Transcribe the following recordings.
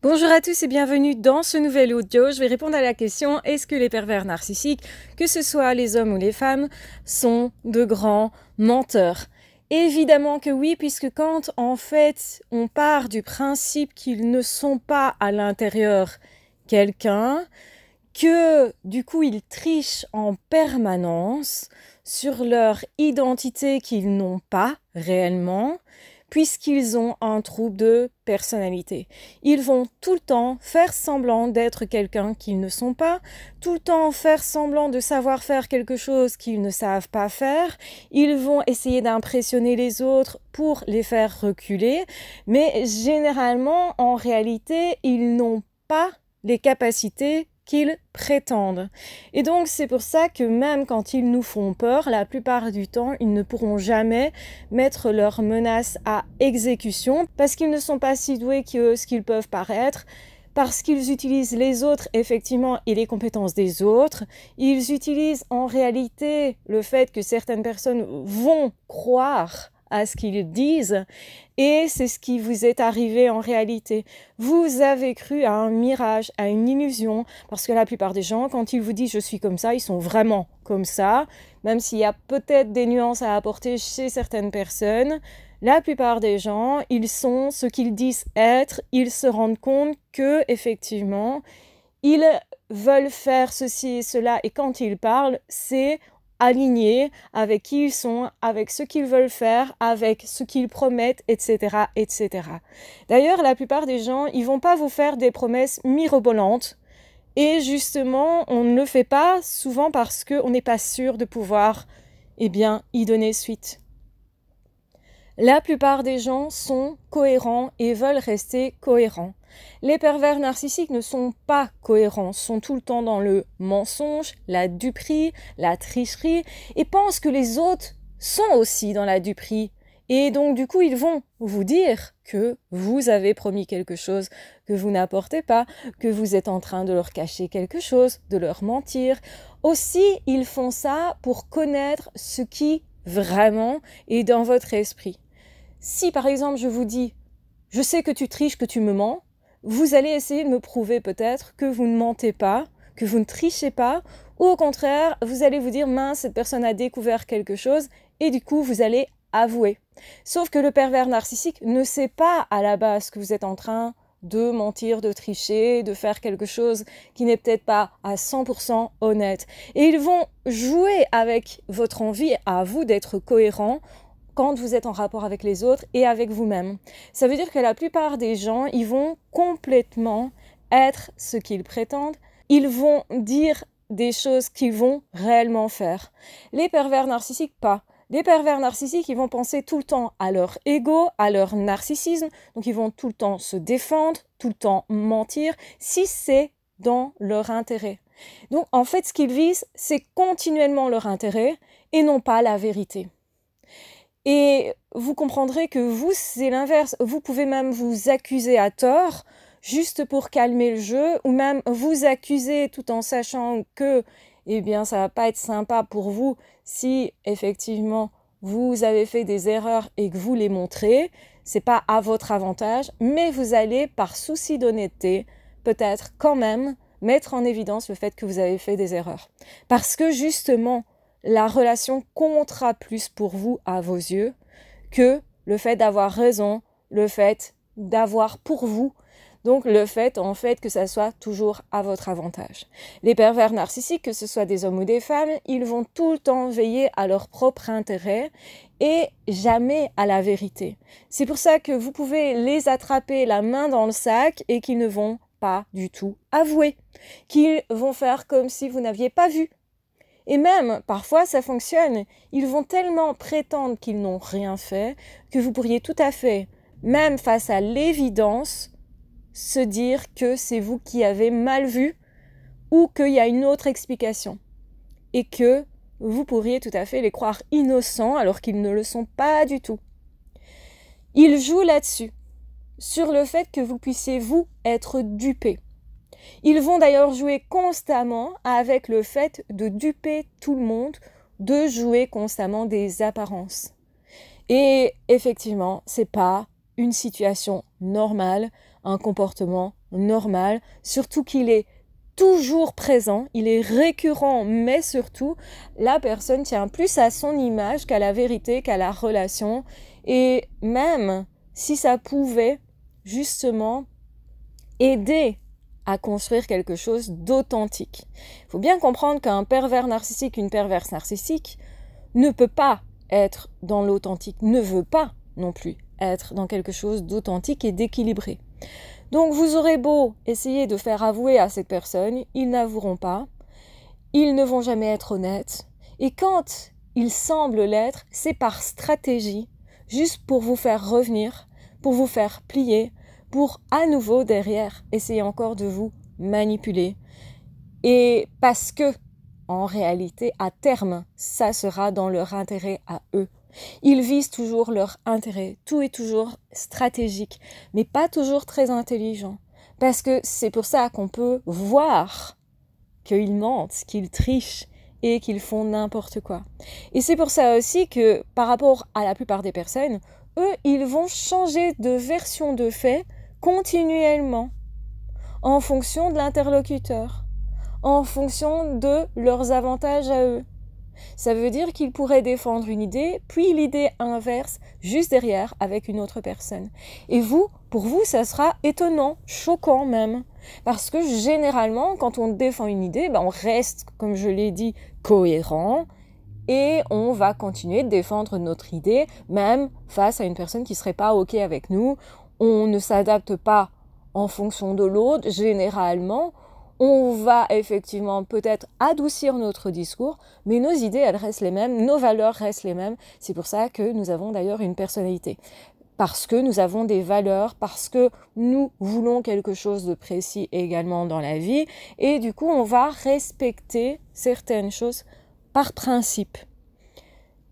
Bonjour à tous et bienvenue dans ce nouvel audio. Je vais répondre à la question: est-ce que les pervers narcissiques, que ce soit les hommes ou les femmes, sont de grands menteurs? Évidemment que oui, puisque quand en fait on part du principe qu'ils ne sont pas à l'intérieur quelqu'un, que du coup ils trichent en permanence sur leur identité qu'ils n'ont pas réellement, puisqu'ils ont un trouble de personnalité. Ils vont tout le temps faire semblant d'être quelqu'un qu'ils ne sont pas, tout le temps faire semblant de savoir faire quelque chose qu'ils ne savent pas faire. Ils vont essayer d'impressionner les autres pour les faire reculer, mais généralement, en réalité, ils n'ont pas les capacités qu'ils prétendent. Et donc c'est pour ça que même quand ils nous font peur, la plupart du temps, ils ne pourront jamais mettre leurs menaces à exécution parce qu'ils ne sont pas si doués que ce qu'ils peuvent paraître, parce qu'ils utilisent les autres effectivement et les compétences des autres. Ils utilisent en réalité le fait que certaines personnes vont croire à ce qu'ils disent, et c'est ce qui vous est arrivé en réalité. Vous avez cru à un mirage, à une illusion, parce que la plupart des gens, quand ils vous disent « je suis comme ça », ils sont vraiment comme ça, même s'il y a peut-être des nuances à apporter chez certaines personnes. La plupart des gens, ils sont ce qu'ils disent être, ils se rendent compte que effectivement, ils veulent faire ceci et cela, et quand ils parlent, c'est alignés avec qui ils sont, avec ce qu'ils veulent faire, avec ce qu'ils promettent, etc., etc. D'ailleurs, la plupart des gens, ils vont pas vous faire des promesses mirobolantes. Et justement, on ne le fait pas souvent parce qu'on n'est pas sûr de pouvoir, y donner suite. La plupart des gens sont cohérents et veulent rester cohérents. Les pervers narcissiques ne sont pas cohérents, sont tout le temps dans le mensonge, la duperie, la tricherie, et pensent que les autres sont aussi dans la duperie. Et donc du coup, ils vont vous dire que vous avez promis quelque chose que vous n'apportez pas, que vous êtes en train de leur cacher quelque chose, de leur mentir. Aussi, ils font ça pour connaître ce qui vraiment est dans votre esprit. Si par exemple je vous dis « je sais que tu triches, que tu me mens », vous allez essayer de me prouver peut-être que vous ne mentez pas, que vous ne trichez pas, ou au contraire, vous allez vous dire « mince, cette personne a découvert quelque chose » et du coup vous allez avouer. Sauf que le pervers narcissique ne sait pas à la base que vous êtes en train de mentir, de tricher, de faire quelque chose qui n'est peut-être pas à 100% honnête. Et ils vont jouer avec votre envie à vous d'être cohérent quand vous êtes en rapport avec les autres et avec vous-même. Ça veut dire que la plupart des gens, ils vont complètement être ce qu'ils prétendent. Ils vont dire des choses qu'ils vont réellement faire. Les pervers narcissiques, pas. Les pervers narcissiques, ils vont penser tout le temps à leur ego, à leur narcissisme. Donc, ils vont tout le temps se défendre, tout le temps mentir, si c'est dans leur intérêt. Donc, en fait, ce qu'ils visent, c'est continuellement leur intérêt et non pas la vérité. Et vous comprendrez que vous, c'est l'inverse. Vous pouvez même vous accuser à tort, juste pour calmer le jeu, ou même vous accuser tout en sachant que, ça va pas être sympa pour vous si, effectivement, vous avez fait des erreurs et que vous les montrez. C'est pas à votre avantage, mais vous allez, par souci d'honnêteté, peut-être quand même mettre en évidence le fait que vous avez fait des erreurs. Parce que, justement, la relation comptera plus pour vous à vos yeux que le fait d'avoir raison, le fait d'avoir pour vous, donc le fait en fait que ça soit toujours à votre avantage. Les pervers narcissiques, que ce soit des hommes ou des femmes, ils vont tout le temps veiller à leur propre intérêt et jamais à la vérité. C'est pour ça que vous pouvez les attraper la main dans le sac et qu'ils ne vont pas du tout avouer, qu'ils vont faire comme si vous n'aviez pas vu. Et même, parfois, ça fonctionne. Ils vont tellement prétendre qu'ils n'ont rien fait que vous pourriez tout à fait, même face à l'évidence, se dire que c'est vous qui avez mal vu ou qu'il y a une autre explication. Et que vous pourriez tout à fait les croire innocents alors qu'ils ne le sont pas du tout. Ils jouent là-dessus, sur le fait que vous puissiez, vous, être dupé. Ils vont d'ailleurs jouer constamment avec le fait de duper tout le monde, de jouer constamment des apparences. Et effectivement, c'est pas une situation normale un comportement normal, surtout qu'il est toujours présent, il est récurrent, mais surtout, la personne tient plus à son image qu'à la vérité, qu'à la relation. Et même si ça pouvait justement aider à construire quelque chose d'authentique. Il faut bien comprendre qu'un pervers narcissique, une perverse narcissique, ne peut pas être dans l'authentique, ne veut pas non plus être dans quelque chose d'authentique et d'équilibré. Donc vous aurez beau essayer de faire avouer à cette personne, ils n'avoueront pas, ils ne vont jamais être honnêtes, et quand ils semblent l'être, c'est par stratégie, juste pour vous faire revenir, pour vous faire plier, pour à nouveau derrière essayer encore de vous manipuler. Et parce que, en réalité, à terme, ça sera dans leur intérêt à eux. Ils visent toujours leur intérêt, tout est toujours stratégique, mais pas toujours très intelligent. Parce que c'est pour ça qu'on peut voir qu'ils mentent, qu'ils trichent et qu'ils font n'importe quoi. Et c'est pour ça aussi que par rapport à la plupart des personnes, eux, ils vont changer de version de fait continuellement en fonction de l'interlocuteur, en fonction de leurs avantages à eux. Ça veut dire qu'ils pourraient défendre une idée, puis l'idée inverse, juste derrière, avec une autre personne. Et vous, pour vous, ça sera étonnant, choquant même. Parce que généralement, quand on défend une idée, on reste, comme je l'ai dit, cohérent, et on va continuer de défendre notre idée, même face à une personne qui ne serait pas OK avec nous. On ne s'adapte pas en fonction de l'autre, généralement. On va effectivement peut-être adoucir notre discours, mais nos idées, elles restent les mêmes, nos valeurs restent les mêmes. C'est pour ça que nous avons d'ailleurs une personnalité. Parce que nous avons des valeurs, parce que nous voulons quelque chose de précis également dans la vie. Et du coup, on va respecter certaines choses par principe.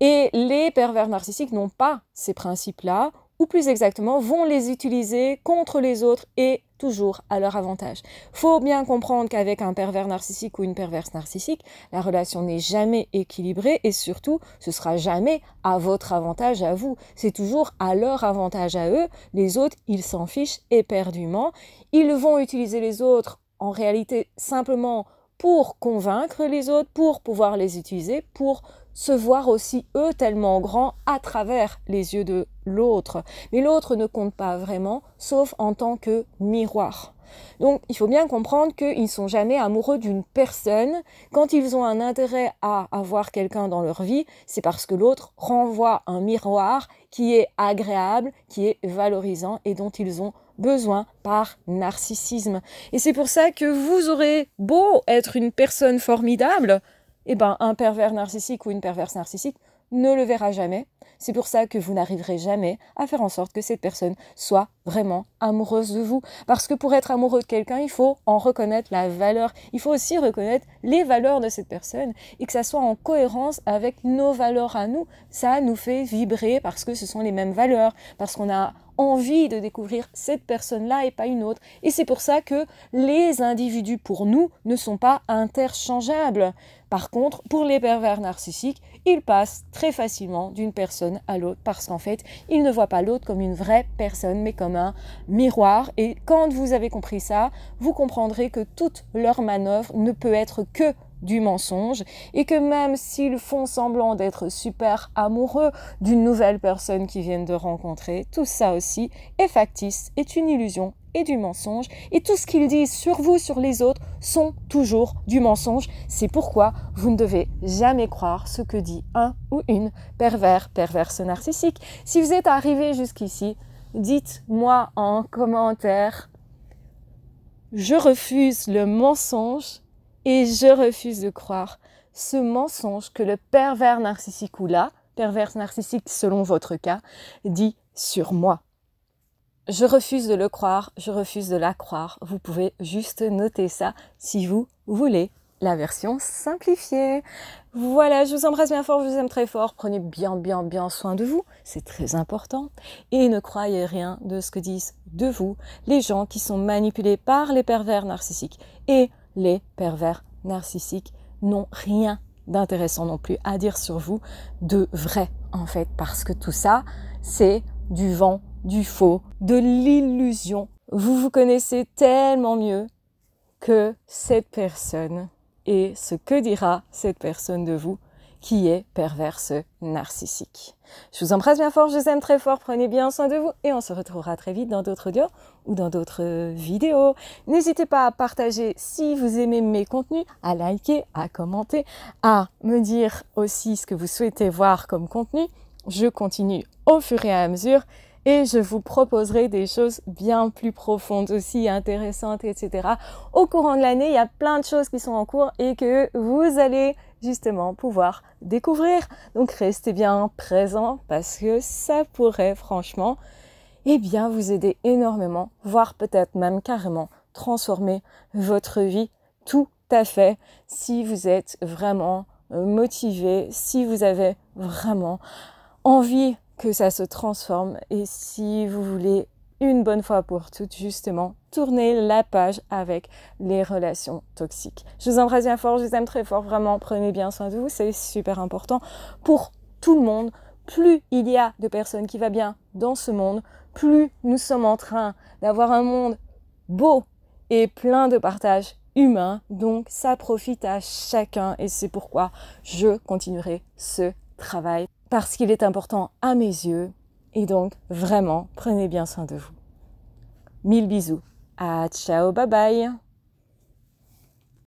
Et les pervers narcissiques n'ont pas ces principes-là, ou plus exactement, vont les utiliser contre les autres et toujours à leur avantage. Faut bien comprendre qu'avec un pervers narcissique ou une perverse narcissique, la relation n'est jamais équilibrée et surtout, ce sera jamais à votre avantage à vous. C'est toujours à leur avantage à eux. Les autres, ils s'en fichent éperdument. Ils vont utiliser les autres en réalité simplement pour convaincre les autres, pour pouvoir les utiliser, pour se voir aussi eux tellement grands à travers les yeux de l'autre. Mais l'autre ne compte pas vraiment, sauf en tant que miroir. Donc il faut bien comprendre qu'ils ne sont jamais amoureux d'une personne. Quand ils ont un intérêt à avoir quelqu'un dans leur vie, c'est parce que l'autre renvoie un miroir qui est agréable, qui est valorisant et dont ils ont besoin par narcissisme. Et c'est pour ça que vous aurez beau être une personne formidable, un pervers narcissique ou une perverse narcissique ne le verra jamais. C'est pour ça que vous n'arriverez jamais à faire en sorte que cette personne soit vraiment amoureuse de vous. Parce que pour être amoureux de quelqu'un, il faut en reconnaître la valeur. Il faut aussi reconnaître les valeurs de cette personne et que ça soit en cohérence avec nos valeurs à nous. Ça nous fait vibrer parce que ce sont les mêmes valeurs, parce qu'on a envie de découvrir cette personne-là et pas une autre. Et c'est pour ça que les individus, pour nous, ne sont pas interchangeables. Par contre, pour les pervers narcissiques, ils passent très facilement d'une personne à l'autre parce qu'en fait, ils ne voient pas l'autre comme une vraie personne, mais comme un miroir. Et quand vous avez compris ça, vous comprendrez que toute leur manœuvre ne peut être que du mensonge et que même s'ils font semblant d'être super amoureux d'une nouvelle personne qu'ils viennent de rencontrer, tout ça aussi est factice, est une illusion et du mensonge, et tout ce qu'ils disent sur vous, sur les autres, sont toujours du mensonge. C'est pourquoi vous ne devez jamais croire ce que dit un ou une perverse narcissique. Si vous êtes arrivé jusqu'ici, dites-moi en commentaire « Je refuse le mensonge » et je refuse de croire ce mensonge que le pervers narcissique ou la perverse narcissique, selon votre cas, dit sur moi. Je refuse de le croire, je refuse de la croire. Vous pouvez juste noter ça si vous voulez la version simplifiée. Voilà, je vous embrasse bien fort, je vous aime très fort. Prenez bien soin de vous, c'est très important. Et ne croyez rien de ce que disent de vous les gens qui sont manipulés par les pervers narcissiques. Et les pervers narcissiques n'ont rien d'intéressant non plus à dire sur vous de vrai, en fait, parce que tout ça, c'est du vent, du faux, de l'illusion vous vous connaissez tellement mieux que cette personne et ce que dira cette personne de vous qui est perverse narcissique. Je vous embrasse bien fort, je vous aime très fort, prenez bien soin de vous et on se retrouvera très vite dans d'autres audios ou dans d'autres vidéos. N'hésitez pas à partager si vous aimez mes contenus, à liker, à commenter, à me dire aussi ce que vous souhaitez voir comme contenu. Je continue au fur et à mesure et je vous proposerai des choses bien plus profondes aussi, intéressantes, etc. Au courant de l'année, il y a plein de choses qui sont en cours et que vous allez justement pouvoir découvrir. Donc restez bien présents parce que ça pourrait franchement vous aider énormément, voire peut-être même carrément transformer votre vie tout à fait si vous êtes vraiment motivé, si vous avez vraiment envie que ça se transforme et si vous voulez une bonne fois pour toutes justement tourner la page avec les relations toxiques. Je vous embrasse bien fort, je vous aime très fort, vraiment prenez bien soin de vous, c'est super important pour tout le monde. Plus il y a de personnes qui vont bien dans ce monde, plus nous sommes en train d'avoir un monde beau et plein de partage humain, donc ça profite à chacun et c'est pourquoi je continuerai ce travail parce qu'il est important à mes yeux et donc vraiment prenez bien soin de vous. 1000 bisous, ciao, bye bye.